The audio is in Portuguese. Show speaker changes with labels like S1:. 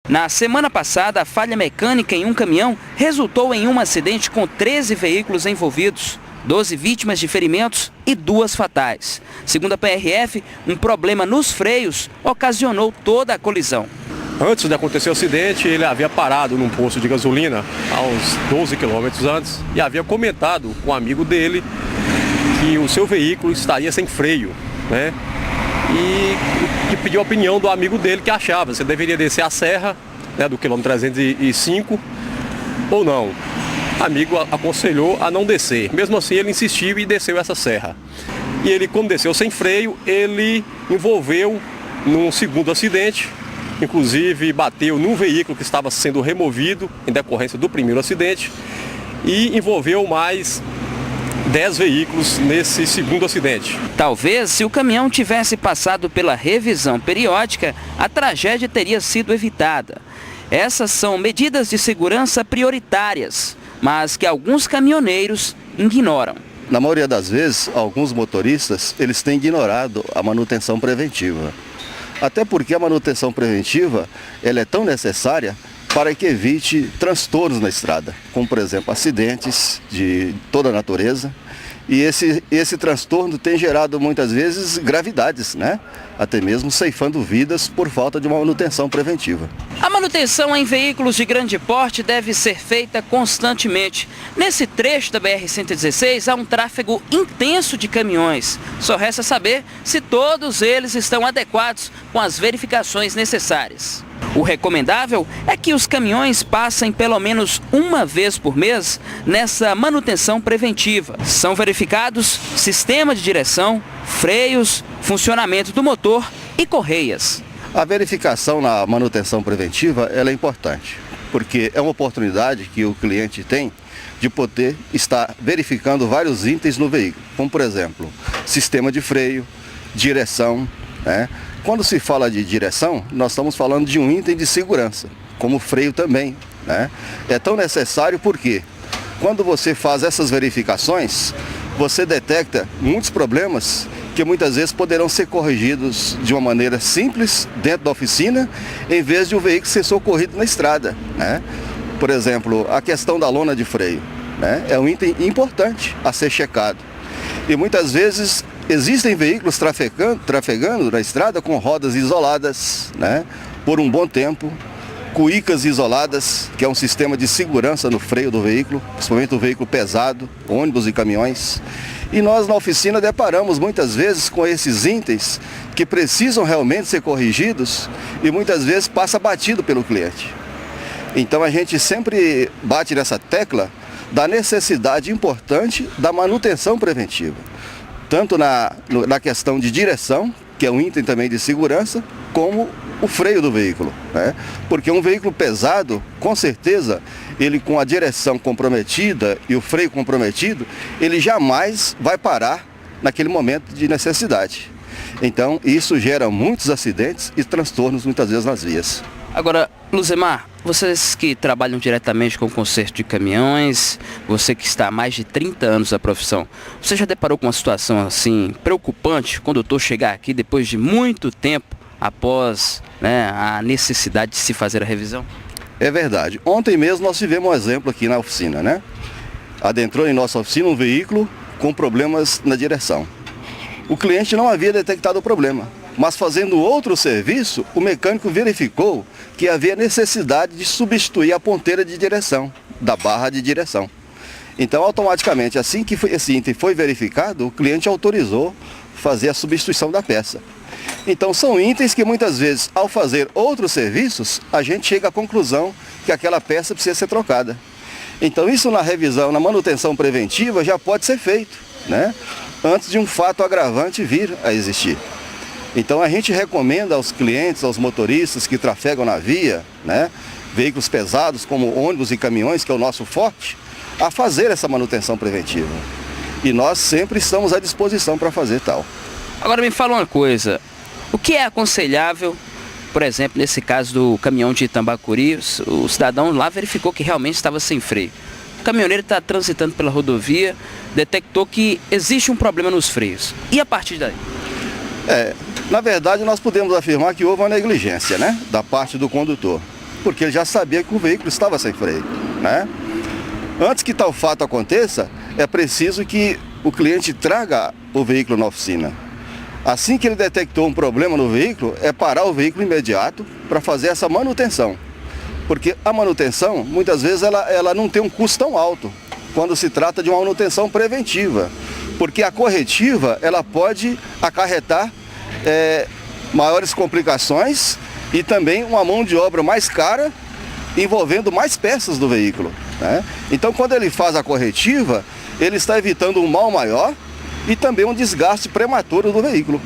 S1: Na semana passada, a falha mecânica em um caminhão resultou em um acidente com 13 veículos envolvidos, 12 vítimas de ferimentos e 2 fatais. Segundo a PRF, um problema nos freios ocasionou toda a colisão.
S2: Antes de acontecer o acidente, ele havia parado num posto de gasolina a uns 12 quilômetros antes e havia comentado com um amigo dele que o seu veículo estaria sem freio, né? E pediu a opinião do amigo dele que achava se deveria descer a serra, né, do quilômetro 305 ou não. O amigo aconselhou a não descer. Mesmo assim, ele insistiu e desceu essa serra. E ele, como desceu sem freio, ele envolveu num segundo acidente. Inclusive, bateu num veículo que estava sendo removido em decorrência do primeiro acidente e envolveu mais 10 veículos nesse segundo acidente.
S1: Talvez, se o caminhão tivesse passado pela revisão periódica, a tragédia teria sido evitada. Essas são medidas de segurança prioritárias, mas que alguns caminhoneiros ignoram.
S3: Na maioria das vezes, alguns motoristas, eles têm ignorado a manutenção preventiva. Até porque a manutenção preventiva, ela é tão necessária para que evite transtornos na estrada, como por exemplo acidentes de toda a natureza. E esse transtorno tem gerado muitas vezes gravidades, né? Até mesmo ceifando vidas por falta de uma manutenção preventiva.
S1: A manutenção em veículos de grande porte deve ser feita constantemente. Nesse trecho da BR-116 há um tráfego intenso de caminhões. Só resta saber se todos eles estão adequados com as verificações necessárias. O recomendável é que os caminhões passem pelo menos uma vez por mês nessa manutenção preventiva. São verificados sistema de direção, freios, funcionamento do motor e correias.
S3: A verificação na manutenção preventiva ela é importante, porque é uma oportunidade que o cliente tem de poder estar verificando vários itens no veículo, como por exemplo, sistema de freio, direção, né? Quando se fala de direção, nós estamos falando de um item de segurança, como freio também, né? É tão necessário porque quando você faz essas verificações, você detecta muitos problemas que muitas vezes poderão ser corrigidos de uma maneira simples dentro da oficina, em vez de um veículo ser socorrido na estrada, né? Por exemplo, a questão da lona de freio, né? É um item importante a ser checado. E muitas vezes existem veículos trafegando na estrada com rodas isoladas, né, por um bom tempo, cuícas isoladas, que é um sistema de segurança no freio do veículo, principalmente o veículo pesado, ônibus e caminhões. E nós na oficina deparamos muitas vezes com esses itens que precisam realmente ser corrigidos e muitas vezes passa batido pelo cliente. Então a gente sempre bate nessa tecla da necessidade importante da manutenção preventiva. Tanto na questão de direção, que é um item também de segurança, como o freio do veículo, né? Porque um veículo pesado, com certeza, ele com a direção comprometida e o freio comprometido, ele jamais vai parar naquele momento de necessidade. Então, isso gera muitos acidentes e transtornos muitas vezes nas vias.
S1: Agora, Luzemar, vocês que trabalham diretamente com o conserto de caminhões, você que está há mais de 30 anos na profissão, você já deparou com uma situação assim preocupante, condutor chegar aqui depois de muito tempo após, né, a necessidade de se fazer a revisão?
S3: É verdade. Ontem mesmo nós tivemos um exemplo aqui na oficina, né? Adentrou em nossa oficina um veículo com problemas na direção. O cliente não havia detectado o problema, mas fazendo outro serviço, o mecânico verificou que havia necessidade de substituir a ponteira de direção, da barra de direção. Então, automaticamente, assim que esse item foi verificado, o cliente autorizou fazer a substituição da peça. Então, são itens que muitas vezes, ao fazer outros serviços, a gente chega à conclusão que aquela peça precisa ser trocada. Então, isso na revisão, na manutenção preventiva, já pode ser feito, né? Antes de um fato agravante vir a existir. Então a gente recomenda aos clientes, aos motoristas que trafegam na via, né, veículos pesados como ônibus e caminhões, que é o nosso forte, a fazer essa manutenção preventiva. E nós sempre estamos à disposição para fazer tal.
S1: Agora me fala uma coisa, o que é aconselhável, por exemplo, nesse caso do caminhão de Itambacuri, o cidadão lá verificou que realmente estava sem freio. O caminhoneiro está transitando pela rodovia, detectou que existe um problema nos freios. E a partir daí?
S3: Na verdade, nós podemos afirmar que houve uma negligência, né, da parte do condutor. porque ele já sabia que o veículo estava sem freio, né? Antes que tal fato aconteça, é preciso que o cliente traga o veículo na oficina. Assim que ele detectou um problema no veículo, é parar o veículo imediato para fazer essa manutenção. Porque a manutenção, muitas vezes, ela não tem um custo tão alto quando se trata de uma manutenção preventiva. Porque a corretiva, ela pode acarretar maiores complicações e também uma mão de obra mais cara, envolvendo mais peças do veículo, né? Então, quando ele faz a corretiva, ele está evitando um mal maior e também um desgaste prematuro do veículo.